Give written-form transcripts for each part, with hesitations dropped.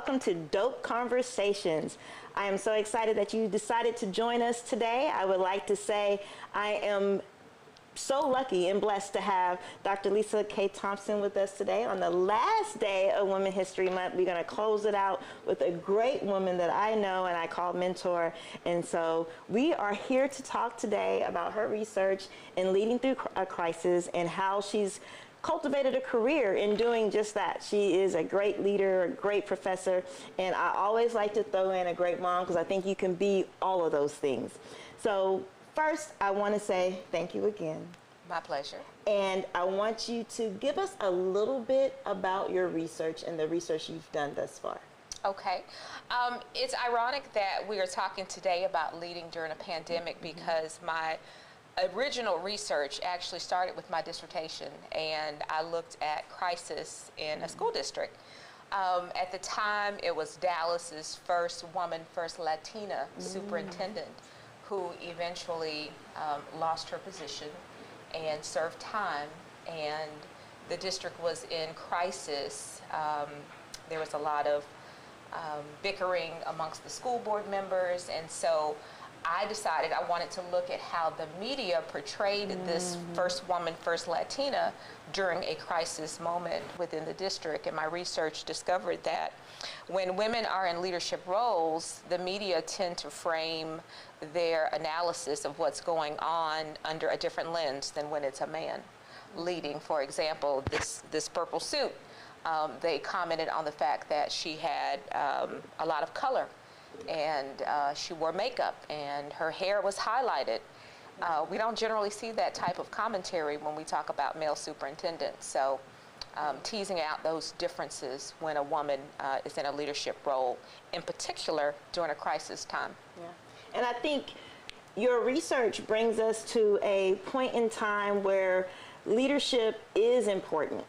welcome to Dope Conversations. I am so excited that you decided to join us today. I would like to say I am so lucky and blessed to have Dr. Lisa K. Thompson with us today on the last day of Women's History Month. We're going to close it out with a great woman that I know and I call mentor. And so we are here to talk today about her research in leading through a crisis and how she's cultivated a career in doing just that. She is a great leader, a great professor, and I always like to throw in a great mom because I think you can be all of those things. So first, I want to say thank you again. My pleasure. And I want you to give us a little bit about your research and the research you've done thus far. Okay. It's ironic that we are talking today about leading during a pandemic because my original research actually started with my dissertation, and I looked at crisis in a school district. At the time, it was Dallas's first woman, first Latina superintendent, who eventually lost her position and served time, and the district was in crisis. There was a lot of bickering amongst the school board members, and so I decided I wanted to look at how the media portrayed this first woman, first Latina during a crisis moment within the district. And my research discovered that when women are in leadership roles, the media tend to frame their analysis of what's going on under a different lens than when it's a man leading. For example, this purple suit, they commented on the fact that she had a lot of color, and she wore makeup and her hair was highlighted. We don't generally see that type of commentary when we talk about male superintendents. So teasing out those differences when a woman is in a leadership role, in particular during a crisis time. Yeah. And I think your research brings us to a point in time where leadership is important.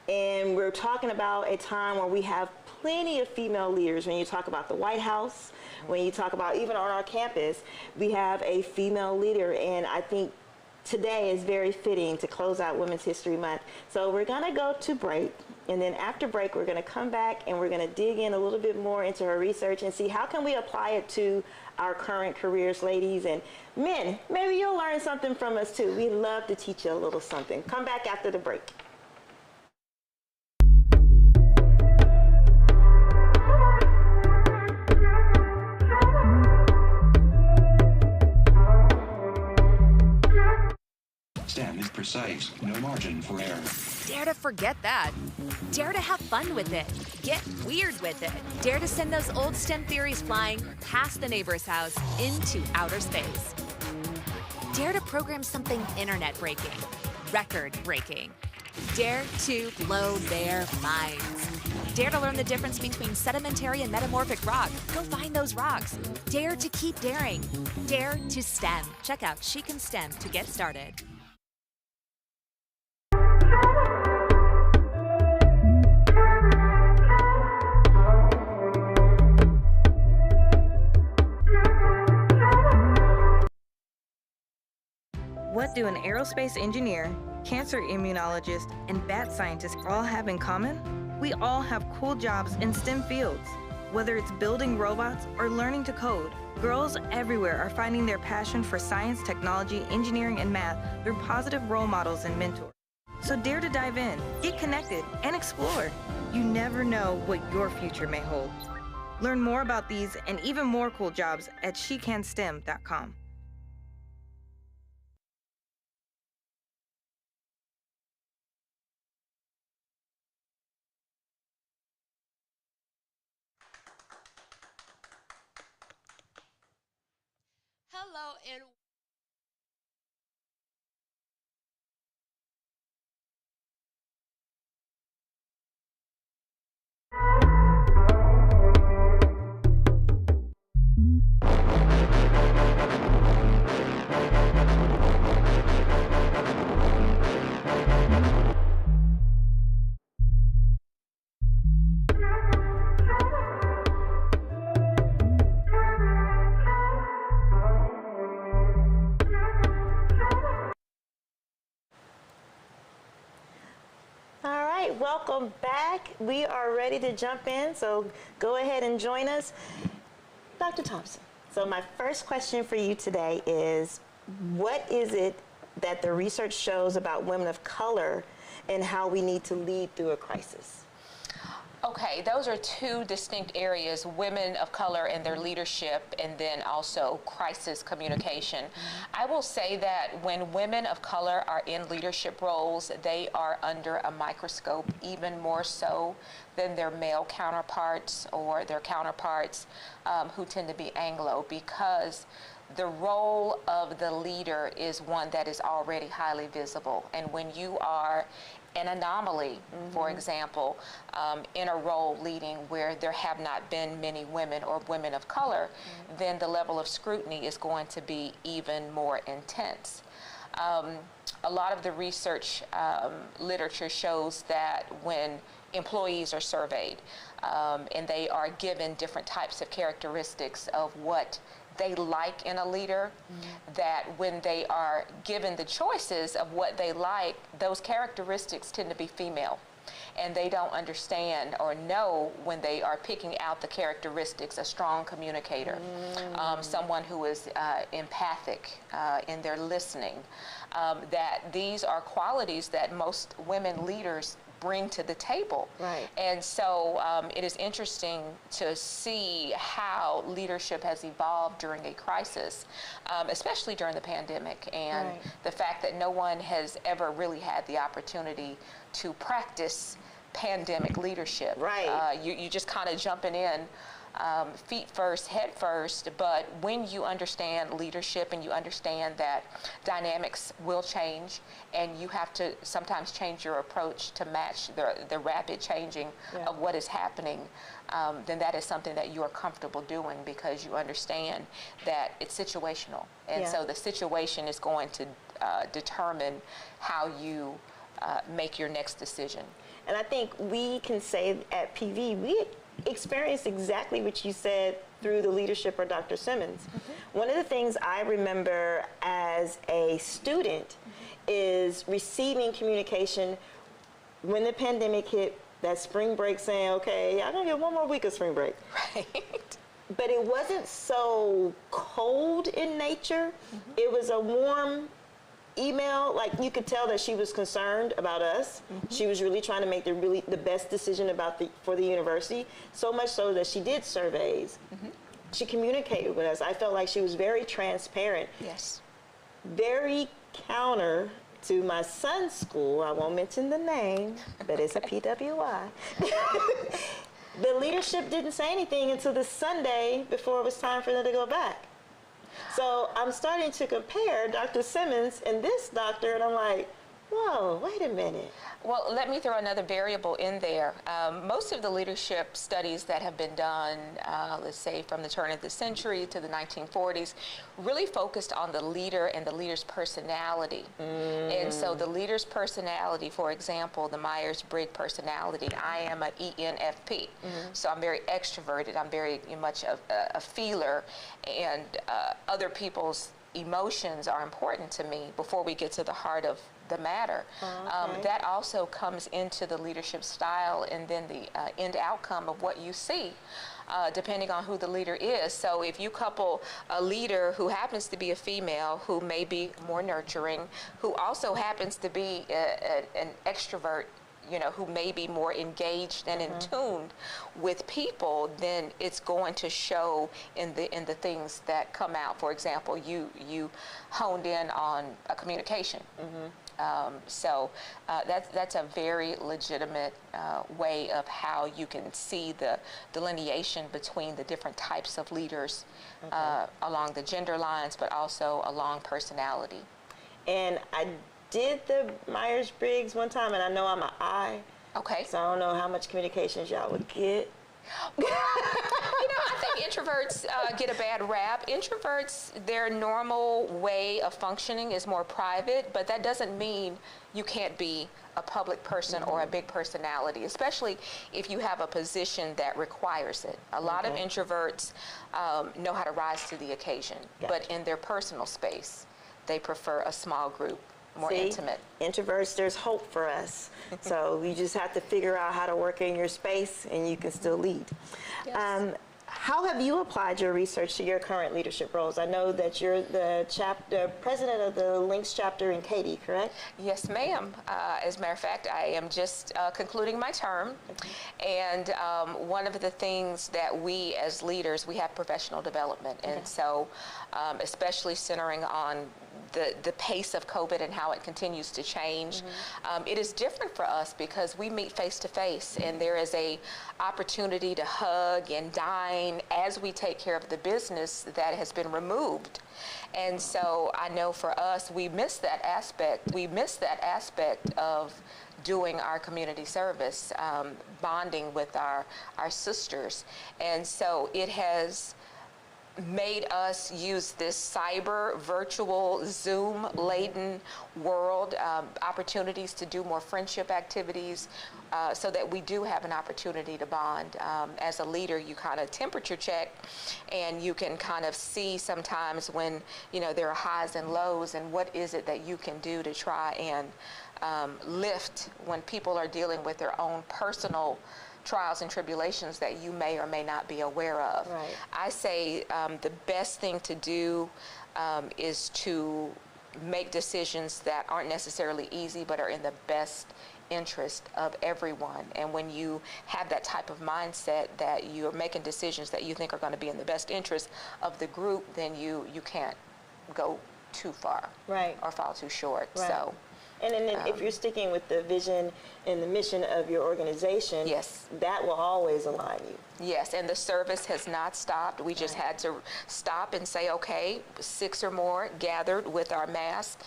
And we're talking about a time where we have plenty of female leaders. When you talk about the White House, when you talk about even on our campus, we have a female leader. And I think today is very fitting to close out Women's History Month. So we're going to go to break. And then after break, we're going to come back and we're going to dig in a little bit more into her research and see how can we apply it to our current careers, ladies. And men, maybe you'll learn something from us too. We'd love to teach you a little something. Come back after the break. STEM is precise, no margin for error. Dare to forget that. Dare to have fun with it. Get weird with it. Dare to send those old STEM theories flying past the neighbor's house into outer space. Dare to program something internet-breaking, record-breaking. Dare to blow their minds. Dare to learn the difference between sedimentary and metamorphic rock. Go find those rocks. Dare to keep daring. Dare to STEM. Check out She Can STEM to get started. What do an aerospace engineer, cancer immunologist, and bat scientist all have in common? We all have cool jobs in STEM fields. Whether it's building robots or learning to code, girls everywhere are finding their passion for science, technology, engineering, and math through positive role models and mentors. So dare to dive in, get connected, and explore. You never know what your future may hold. Learn more about these and even more cool jobs at shecanstem.com. Hello and right, welcome back. We are ready to jump in, so go ahead and join us. Dr. Thompson, so my first question for you today is, what is it that the research shows about women of color and how we need to lead through a crisis? Okay, those are two distinct areas, women of color and their leadership, and then also crisis communication. I will say that when women of color are in leadership roles, they are under a microscope even more so than their male counterparts or their counterparts who tend to be Anglo, because the role of the leader is one that is already highly visible. And when you are an anomaly, for example, in a role leading where there have not been many women or women of color, then the level of scrutiny is going to be even more intense. A lot of the research literature shows that when employees are surveyed and they are given different types of characteristics of what they like in a leader, that when they are given the choices of what they like, those characteristics tend to be female. And they don't understand or know when they are picking out the characteristics, a strong communicator, someone who is empathic in their listening, that these are qualities that most women leaders bring to the table. Right. And so it is interesting to see how leadership has evolved during a crisis, especially during the pandemic, and the fact that no one has ever really had the opportunity to practice pandemic leadership. Right. You just kind of jumping in feet first, head first, but when you understand leadership and you understand that dynamics will change and you have to sometimes change your approach to match the rapid changing of what is happening, then that is something that you are comfortable doing because you understand that it's situational. And so the situation is going to determine how you make your next decision. And I think we can say at PV, we experienced exactly what you said through the leadership of Dr. Simmons. One of the things I remember as a student is receiving communication when the pandemic hit, that spring break, saying, okay, I'm gonna get one more week of spring break. Right. But it wasn't so cold in nature. It was a warm email. Like, you could tell that she was concerned about us. She was really trying to make the best decision for the university, so much so that she did surveys. She communicated with us. I felt like she was very transparent. Yes. Very counter to my son's school. I won't mention the name, but it's a PWI. The leadership didn't say anything until the Sunday before it was time for them to go back. So I'm starting to compare Dr. Simmons and this doctor, and I'm like, whoa, wait a minute. Well, let me throw another variable in there. Most of the leadership studies that have been done, let's say from the turn of the century to the 1940s, really focused on the leader and the leader's personality. And so the leader's personality, for example, the Myers-Briggs personality, I am an ENFP. So I'm very extroverted. I'm very much a feeler, and other people's emotions are important to me before we get to the heart of the matter. That also comes into the leadership style and then the end outcome of what you see, depending on who the leader is. So if you couple a leader who happens to be a female, who may be more nurturing, who also happens to be an extrovert, you know, who may be more engaged and in tune with people, then it's going to show in the things that come out. For example, you honed in on a communication. So that's a very legitimate way of how you can see the delineation between the different types of leaders along the gender lines, but also along personality. And I did the Myers-Briggs one time, and I know I'm an I. Okay. So I don't know how much communications y'all would get. You know, I think introverts get a bad rap. Introverts, their normal way of functioning is more private, but that doesn't mean you can't be a public person or a big personality, especially if you have a position that requires it. A lot of introverts know how to rise to the occasion, but in their personal space, they prefer a small group more See, intimate. Introverts, there's hope for us. So you just have to figure out how to work in your space and you can still lead. Yes. How have you applied your research to your current leadership roles? I know that you're the president of the Links chapter in Katy, correct? Yes, ma'am. As a matter of fact, I am just concluding my term. And one of the things that we as leaders, we have professional development. And so especially centering on the pace of COVID and how it continues to change. It is different for us because we meet face to face, and there is a opportunity to hug and dine as we take care of the business that has been removed. And so I know for us, we miss that aspect. We miss that aspect of doing our community service, bonding with our sisters. And so it has made us use this cyber, virtual, Zoom-laden world, opportunities to do more friendship activities, so that we do have an opportunity to bond. As a leader, you kind of temperature check, and you can kind of see sometimes when, you know, there are highs and lows, and what is it that you can do to try and lift when people are dealing with their own personal trials and tribulations that you may or may not be aware of. Right. I say the best thing to do is to make decisions that aren't necessarily easy but are in the best interest of everyone. And when you have that type of mindset that you're making decisions that you think are going to be in the best interest of the group, then you can't go too far, right, or fall too short. Right. So. And then if you're sticking with the vision and the mission of your organization, yes, that will always align you. Yes, and the service has not stopped. We just had to stop and say, okay, 6 or more gathered with our masks.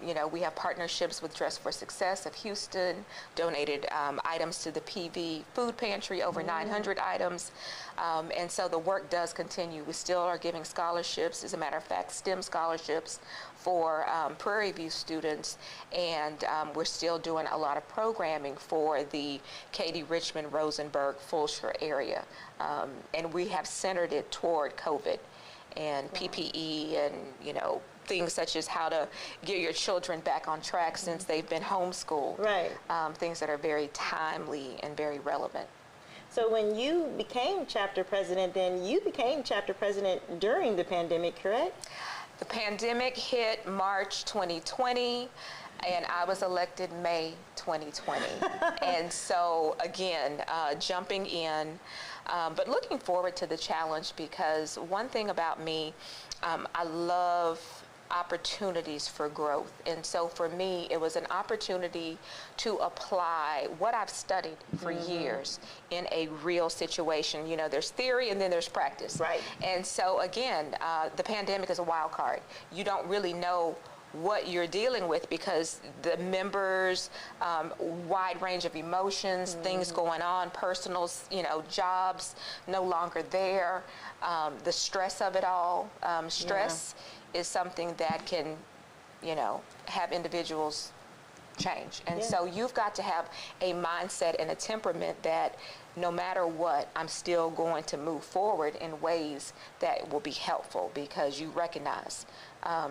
You know, we have partnerships with Dress for Success of Houston, donated items to the PV food pantry, over 900 items. And so the work does continue. We still are giving scholarships, as a matter of fact, STEM scholarships for Prairie View students, and we're still doing a lot of programming for the Katy, Richmond, Rosenberg, Fulshire area. And we have centered it toward COVID and PPE and, you know, things such as how to get your children back on track since they've been homeschooled. Right. Things that are very timely and very relevant. So when you became chapter president, then you became chapter president during the pandemic, correct? The pandemic hit March 2020, and I was elected May 2020. And so, again, jumping in, but looking forward to the challenge, because one thing about me, I love opportunities for growth. And so for me, it was an opportunity to apply what I've studied for years in a real situation. You know, there's theory and then there's practice. Right. And so again, the pandemic is a wild card. You don't really know what you're dealing with because the members, wide range of emotions, things going on, personal, you know, jobs no longer there, the stress of it all. Stress is something that can, you know, have individuals change. And so you've got to have a mindset and a temperament that no matter what, I'm still going to move forward in ways that will be helpful, because you recognize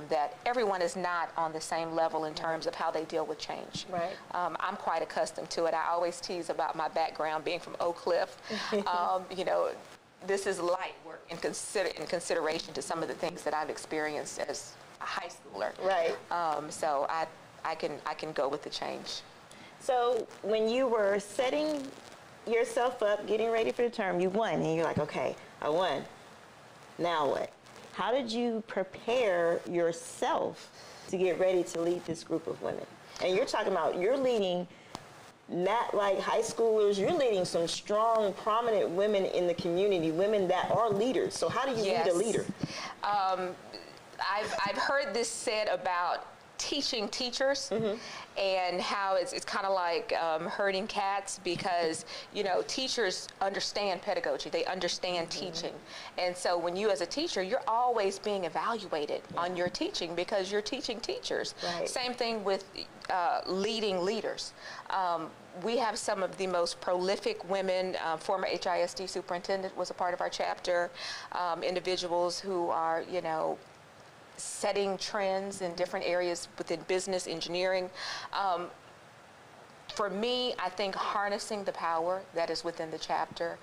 that everyone is not on the same level in terms of how they deal with change. Right. I'm quite accustomed to it. I always tease about my background being from Oak Cliff. You know, this is light work in consideration to some of the things that I've experienced as a high schooler. Right. So I can go with the change. So when you were setting yourself up, getting ready for the term, you won, and you're like, okay, I won. Now what? How did you prepare yourself to get ready to lead this group of women? And you're talking about, you're leading not like high schoolers, you're leading some strong, prominent women in the community, women that are leaders. So how do you lead a leader? I've heard this said about teaching teachers, and how it's kind of like herding cats, because, you know, teachers understand pedagogy, they understand teaching. And so when you as a teacher, you're always being evaluated on your teaching, because you're teaching teachers. Right. Same thing with leading leaders. We have some of the most prolific women. Former HISD superintendent was a part of our chapter. Individuals who are, you know, setting trends in different areas within business, engineering. For me, I think harnessing the power that is within the chapter,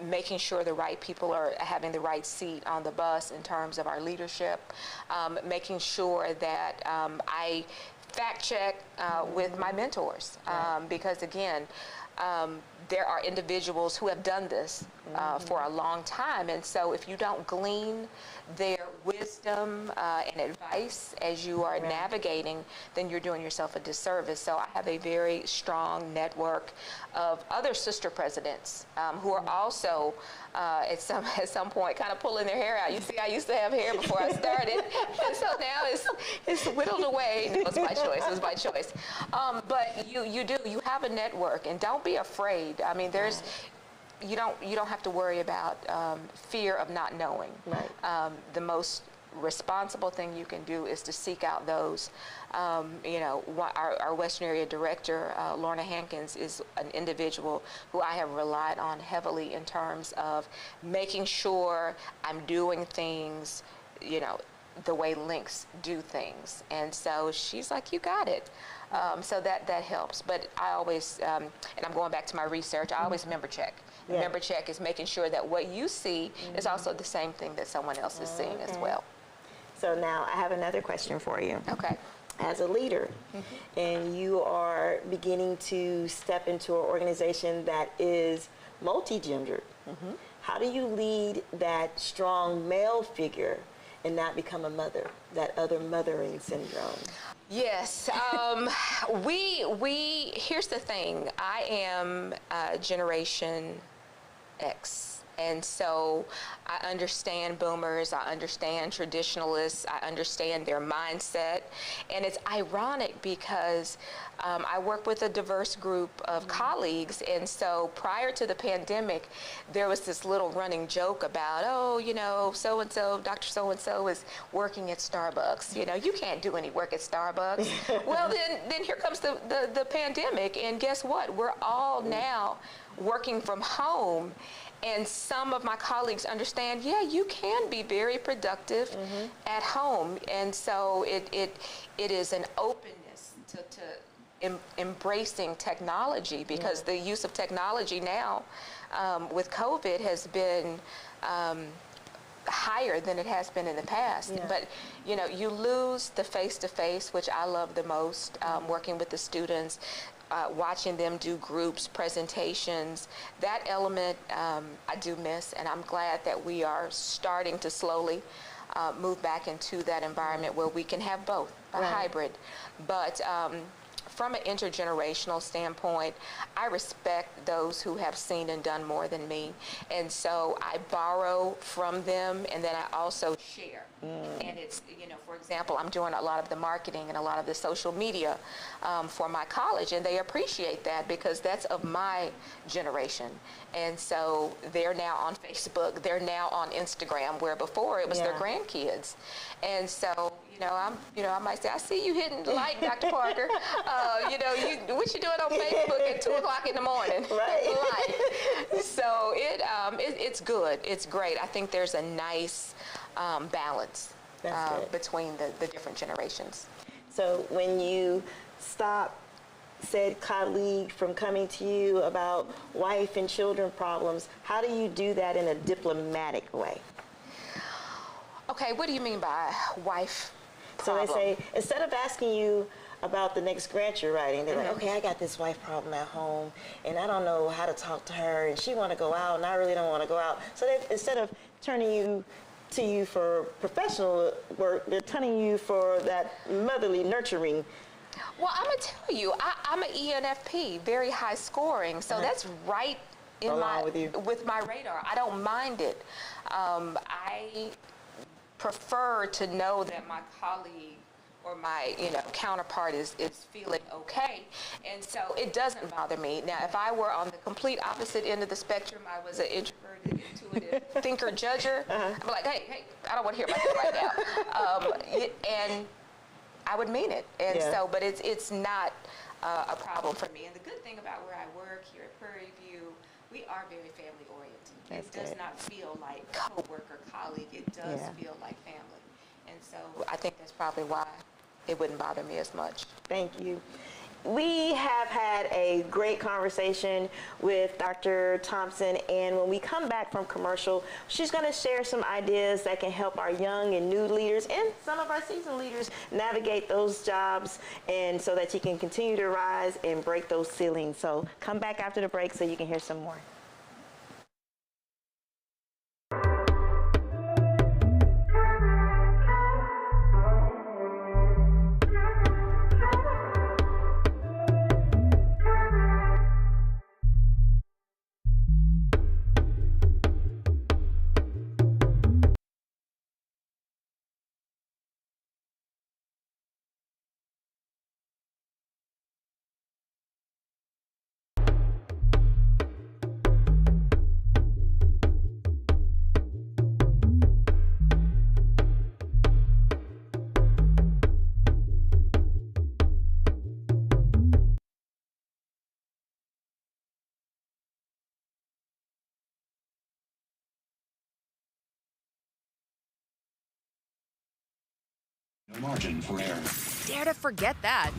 making sure the right people are having the right seat on the bus in terms of our leadership, making sure that I fact check with my mentors, because again, there are individuals who have done this for a long time, and so if you don't glean their wisdom and advice as you are navigating, then you're doing yourself a disservice. So I have a very strong network of other sister presidents who are also at some point kind of pulling their hair out. You see, I used to have hair before I started, and so now it's whittled away. No, it's by choice. It was by choice. But you have a network, and don't be afraid. I mean, you don't have to worry about fear of not knowing. Right. The most responsible thing you can do is to seek out those. Our Western Area Director, Lorna Hankins, is an individual who I have relied on heavily in terms of making sure I'm doing things, the way links do things. And so she's like, you got it. So that helps. But I always, and I'm going back to my research, I always member check. Yeah. Member check is making sure that what you see is also the same thing that someone else is seeing as well. So now I have another question for you. Okay. As a leader, and you are beginning to step into an organization that is multi-gendered, how do you lead that strong male figure and not become a mother, that other mothering syndrome? Yes, here's the thing, I am Generation X. And so I understand boomers, I understand traditionalists, I understand their mindset. And it's ironic because I work with a diverse group of colleagues. And so prior to the pandemic, there was this little running joke about, so-and-so, Dr. So-and-so is working at Starbucks. You can't do any work at Starbucks. Well, then here comes the pandemic. And guess what? We're all now working from home. And some of my colleagues understand, you can be very productive at home. And so it is an openness to embracing technology, because the use of technology now with COVID has been higher than it has been in the past. Yeah. But you lose the face-to-face, which I love the most, working with the students. Watching them do groups, presentations, that element I do miss, and I'm glad that we are starting to slowly move back into that environment where we can have both, a hybrid. But from an intergenerational standpoint, I respect those who have seen and done more than me, and so I borrow from them, and then I also share. And it's, for example, I'm doing a lot of the marketing and a lot of the social media for my college, and they appreciate that because that's of my generation. And so they're now on Facebook, they're now on Instagram, where before it was their grandkids. And so, I might say, I see you hitting like, Dr. Parker. What you doing on Facebook at 2 o'clock in the morning? Right. So it's good. It's great. I think there's a nice balance between the different generations. So when you stop said colleague from coming to you about wife and children problems, how do you do that in a diplomatic way? Okay, what do you mean by wife problem? So they say, instead of asking you about the next grant you're writing, they're like, okay, I got this wife problem at home, and I don't know how to talk to her, and she want to go out, and I really don't want to go out. So instead of turning to you for professional work, they're turning you for that motherly, nurturing. Well, I'm going to tell you, I'm an ENFP, very high scoring, so that's right in with my radar. I don't mind it. I prefer to know that my colleague or my counterpart is feeling okay, and so it doesn't bother me. Now, if I were on the complete opposite end of the spectrum, I was an introverted, intuitive thinker, judger, I'd be like, hey, I don't want to hear about that right now. And I would mean it. And so, but it's not a problem for me. And the good thing about where I work here at Prairie View, we are very family oriented. It does not feel like co-worker, colleague. It does feel like family. And so I think that's probably why it wouldn't bother me as much. Thank you. We have had a great conversation with Dr. Thompson, and when we come back from commercial, she's going to share some ideas that can help our young and new leaders and some of our seasoned leaders navigate those jobs, and so that you can continue to rise and break those ceilings. So come back after the break so you can hear some more. No margin for error. Dare to forget that.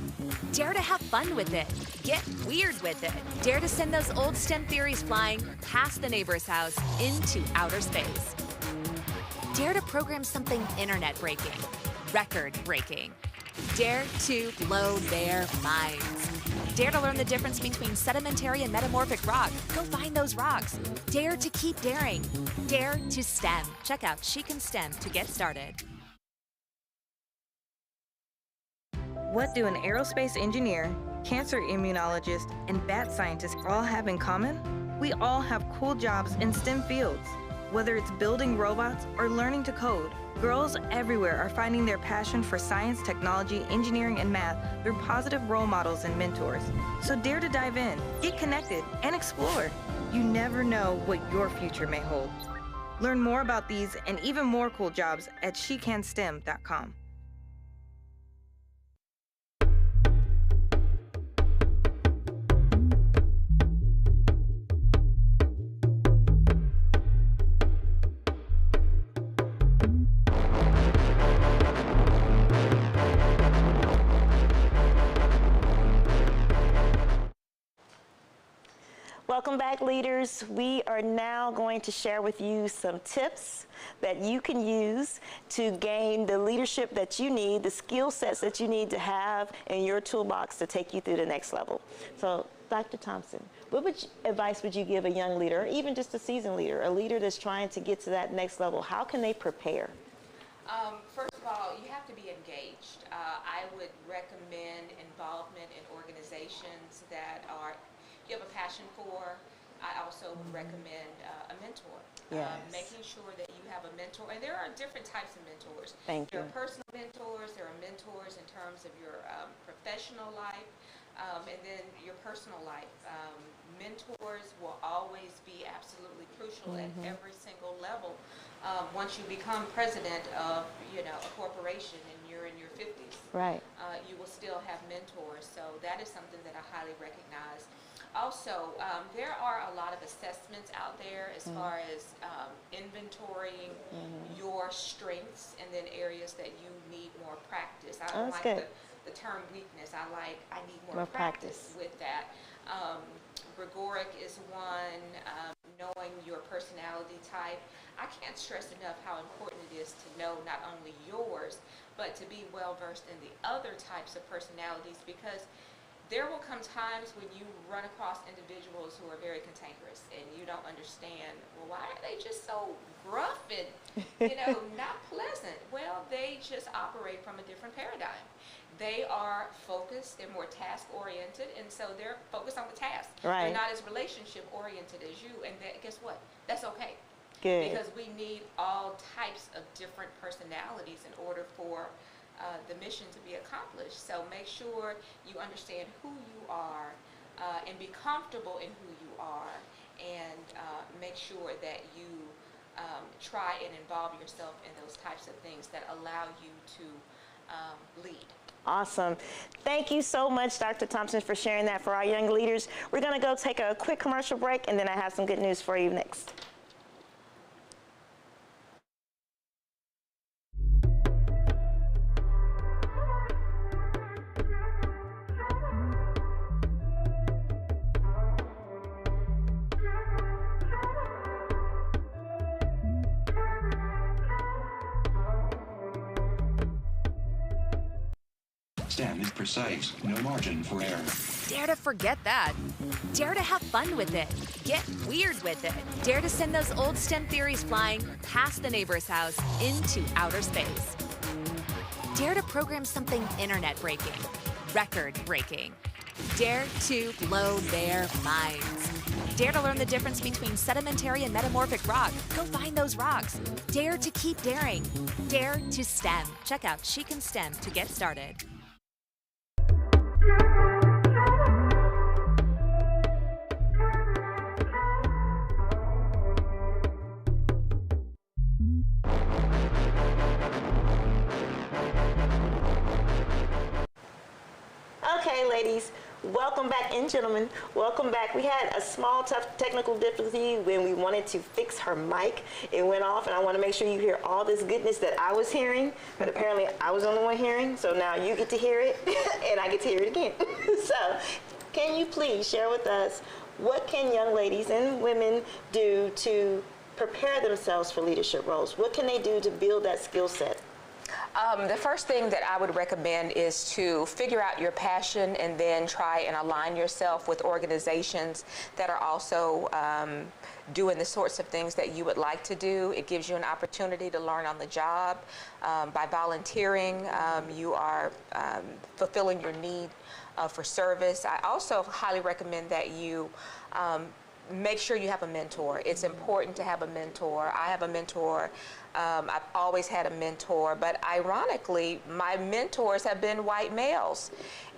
Dare to have fun with it. Get weird with it. Dare to send those old STEM theories flying past the neighbor's house into outer space. Dare to program something internet-breaking, record-breaking. Dare to blow their minds. Dare to learn the difference between sedimentary and metamorphic rock. Go find those rocks. Dare to keep daring. Dare to STEM. Check out She Can STEM to get started. What do an aerospace engineer, cancer immunologist, and bat scientist all have in common? We all have cool jobs in STEM fields. Whether it's building robots or learning to code, girls everywhere are finding their passion for science, technology, engineering, and math through positive role models and mentors. So dare to dive in, get connected, and explore. You never know what your future may hold. Learn more about these and even more cool jobs at SheCanSTEM.com. Welcome back, leaders. We are now going to share with you some tips that you can use to gain the leadership that you need, the skill sets that you need to have in your toolbox to take you through the next level. So, Dr. Thompson, what advice would you give a young leader, or even just a seasoned leader, a leader that's trying to get to that next level? How can they prepare? First of all, you have to be engaged. I would recommend involvement in organizations that you have a passion for. I also would recommend a mentor. Yes. Making sure that you have a mentor, and there are different types of mentors. Thank you. There are personal mentors, there are mentors in terms of your professional life, and then your personal life. Mentors will always be absolutely crucial at every single level. Once you become president of a corporation and you're in your 50s, Right. You will still have mentors. So that is something that I highly recognize. Also, there are a lot of assessments out there as far as inventorying your strengths and then areas that you need more practice. I don't like the term weakness. I need more practice with that. Gregoric is one, knowing your personality type. I can't stress enough how important it is to know not only yours, but to be well versed in the other types of personalities, because there will come times when you run across individuals who are very cantankerous and you don't understand, well, why are they just so gruff and, not pleasant? Well, they just operate from a different paradigm. They are focused, they're more task-oriented, and so they're focused on the task. Right. They're not as relationship-oriented as you, and guess what? That's okay. Good. Because we need all types of different personalities in order for the mission to be accomplished. So make sure you understand who you are and be comfortable in who you are, and make sure that you try and involve yourself in those types of things that allow you to lead. Awesome. Thank you so much, Dr. Thompson, for sharing that for our young leaders. We're going to go take a quick commercial break, and then I have some good news for you next. STEM is precise, no margin for error. Dare to forget that. Dare to have fun with it. Get weird with it. Dare to send those old STEM theories flying past the neighbor's house into outer space. Dare to program something internet-breaking, record-breaking. Dare to blow their minds. Dare to learn the difference between sedimentary and metamorphic rock. Go find those rocks. Dare to keep daring. Dare to STEM. Check out She Can STEM to get started. Okay, ladies, welcome back, and gentlemen, welcome back. We had a small, tough technical difficulty when we wanted to fix her mic. It went off, and I want to make sure you hear all this goodness that I was hearing, but apparently I was the only one hearing, so now you get to hear it, and I get to hear it again. So, can you please share with us, what can young ladies and women do to prepare themselves for leadership roles? What can they do to build that skill set? The first thing that I would recommend is to figure out your passion and then try and align yourself with organizations that are also doing the sorts of things that you would like to do. It gives you an opportunity to learn on the job. By volunteering, you are fulfilling your need for service. I also highly recommend that you make sure you have a mentor. It's important to have a mentor. I have a mentor. I've always had a mentor, but ironically, my mentors have been white males.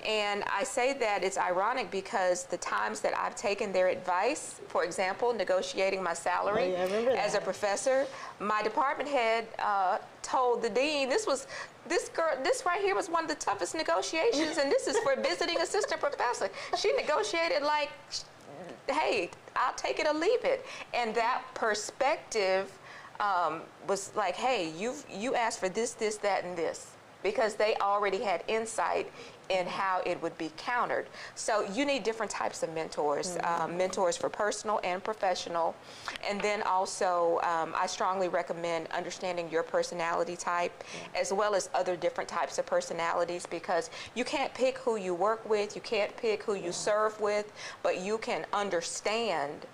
And I say that it's ironic because the times that I've taken their advice, for example, negotiating my salary as a professor, my department head told the dean, this right here was one of the toughest negotiations, and this is for visiting assistant professor. She negotiated like, hey, I'll take it or leave it. And that perspective was like, hey, you asked for this, that, and this, because they already had insight in how it would be countered. So you need different types of mentors, mentors for personal and professional. And then also, I strongly recommend understanding your personality type, as well as other different types of personalities, because you can't pick who you work with, you can't pick who you serve with, but you can understand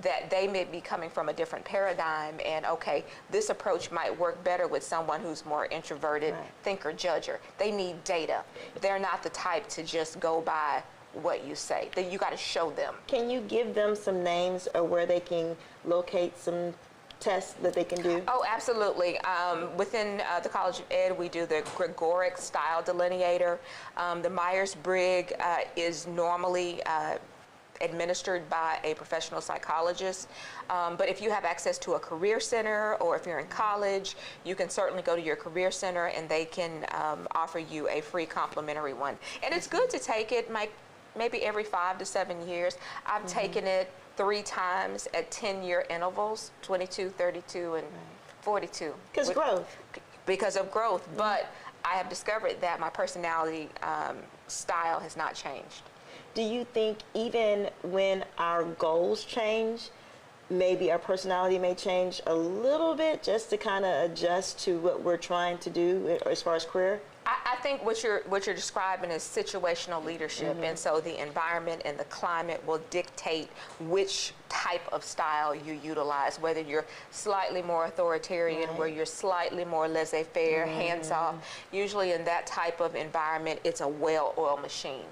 that they may be coming from a different paradigm, and okay, this approach might work better with someone who's more introverted, thinker, judger. They need data. They're not the type to just go by what you say. You got to show them. Can you give them some names or where they can locate some tests that they can do? Oh, absolutely. Within the College of Ed, we do the Gregoric Style Delineator. The Myers-Briggs is normally administered by a professional psychologist. But if you have access to a career center, or if you're in college, you can certainly go to your career center and they can offer you a free complimentary one. And it's good to take it maybe every 5 to 7 years. I've taken it 3 times at 10-year intervals, 22, 32, and 42. Because of growth. But I have discovered that my personality style has not changed. Do you think even when our goals change, maybe our personality may change a little bit just to kind of adjust to what we're trying to do as far as career? I think what you're describing is situational leadership, and so the environment and the climate will dictate which type of style you utilize, whether you're slightly more authoritarian, where you're slightly more laissez-faire, hands-off. Usually in that type of environment, it's a well-oiled machine,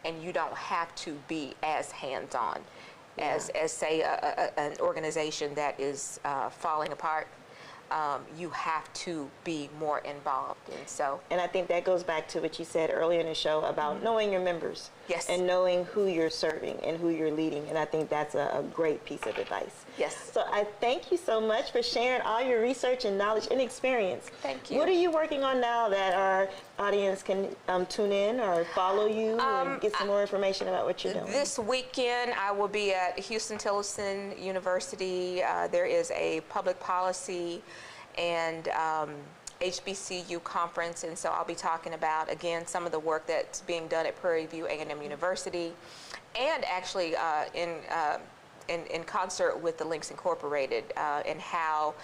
and you don't have to be as hands-on as say, an organization that is falling apart. You have to be more involved, and I think that goes back to what you said earlier in the show about knowing your members, and knowing who you're serving and who you're leading, and I think that's a great piece of advice. Yes. So I thank you so much for sharing all your research and knowledge and experience. Thank you. What are you working on now that our audience can tune in or follow you or get some more information about what you're doing? This weekend I will be at Houston-Tillotson University. There is a public policy and HBCU conference, and so I'll be talking about, again, some of the work that's being done at Prairie View A&M University, and actually in concert with the Links Incorporated, and how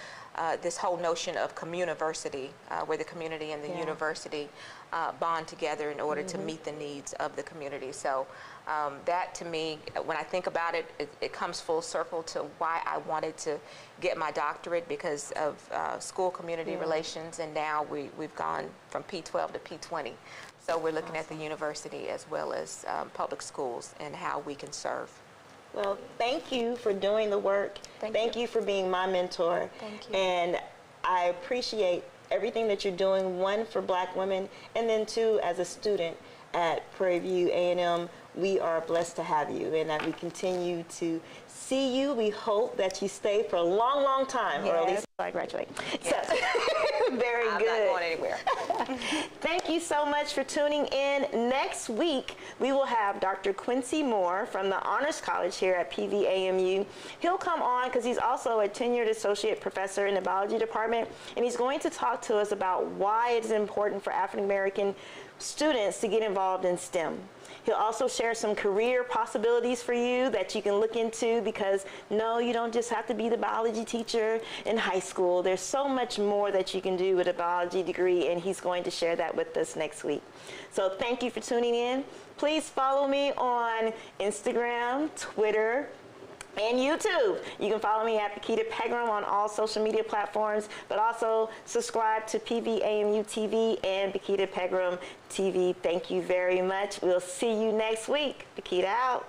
this whole notion of communiversity, where the community and the university bond together in order to meet the needs of the community. So that, to me, when I think about it, it comes full circle to why I wanted to get my doctorate, because of school community relations, and now we've gone from P12 to P20. So we're looking at the university as well as public schools and how we can serve. Well, thank you for doing the work. Thank you for being my mentor. Thank you. And I appreciate everything that you're doing, one, for Black women, and then two, as a student at Prairie View A&M. We are blessed to have you, and that we continue to see you. We hope that you stay for a long, long time, or at least I graduate. Yes. So, very good. I'm not going anywhere. Thank you so much for tuning in. Next week, we will have Dr. Quincy Moore from the Honors College here at PVAMU. He'll come on because he's also a tenured associate professor in the biology department, and he's going to talk to us about why it is important for African American students to get involved in STEM. He'll also share some career possibilities for you that you can look into, because no, you don't just have to be the biology teacher in high school. There's so much more that you can do with a biology degree, and he's going to share that with us next week. So thank you for tuning in. Please follow me on Instagram, Twitter, and YouTube. You can follow me at Bakita Pegram on all social media platforms, but also subscribe to PVAMU TV and Bakita Pegram TV. Thank you very much. We'll see you next week. Bakita out.